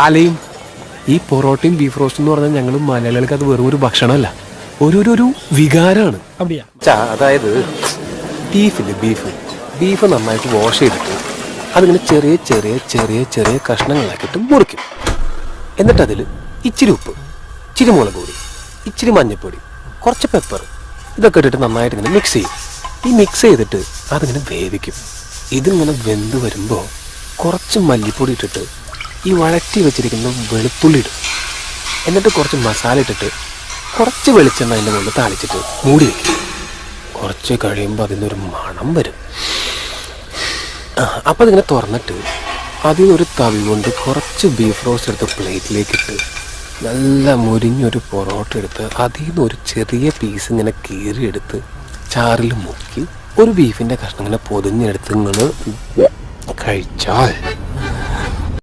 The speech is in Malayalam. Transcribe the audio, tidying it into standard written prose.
അലയും ഈ പൊറോട്ടയും ബീഫ് റോസ്റ്റ് എന്ന് പറഞ്ഞാൽ ഞങ്ങൾ മലയാളികൾക്ക് അത് വെറും ഒരു ഭക്ഷണമല്ല, ഒരു വികാരമാണ്. അതായത് ബീഫ് നന്നായിട്ട് വാഷ് ചെയ്തിട്ട് അതിങ്ങനെ ചെറിയ ചെറിയ ചെറിയ ചെറിയ കഷ്ണങ്ങളാക്കിയിട്ട് മുറിക്കും. എന്നിട്ട് അതിൽ ഇച്ചിരി ഉപ്പ്, ഇച്ചിരി മുളക് പൊടി, ഇച്ചിരി മഞ്ഞൾപ്പൊടി, കുറച്ച് പെപ്പർ ഇതൊക്കെ ഇട്ടിട്ട് നന്നായിട്ട് ഇങ്ങനെ മിക്സ് ചെയ്യും. ഈ മിക്സ് ചെയ്തിട്ട് അതിങ്ങനെ വേവിക്കും. ഇതിങ്ങനെ വെന്ത് വരുമ്പോൾ കുറച്ച് മല്ലിപ്പൊടി ഇട്ടിട്ട് ഈ വഴറ്റി വെച്ചിരിക്കുന്ന വെളുത്തുള്ളി ഇടും. എന്നിട്ട് കുറച്ച് മസാല ഇട്ടിട്ട് കുറച്ച് വെളിച്ചെണ്ണ അതിൻ്റെ മുകളിൽ താളിച്ചിട്ട് മൂടി വയ്ക്കും. കുറച്ച് കഴിയുമ്പോൾ അതിനൊരു മണം വരും. അപ്പോൾ അതിങ്ങനെ തുറന്നിട്ട് അതിനൊരു തവി കൊണ്ട് കുറച്ച് ബീഫ് റോസ്റ്റ് എടുത്ത് പ്ലേറ്റിലേക്ക് ഇട്ട് നല്ല മുരിഞ്ഞൊരു പൊറോട്ട എടുത്ത് അതിൽ നിന്ന് ഒരു ചെറിയ പീസ് ഇങ്ങനെ കീറിയെടുത്ത് ചാറിൽ മുക്കി ഒരു ബീഫിൻ്റെ കഷ്ണം ഇങ്ങനെ പൊതിഞ്ഞെടുത്ത് നിങ്ങൾ കഴിച്ചാൽ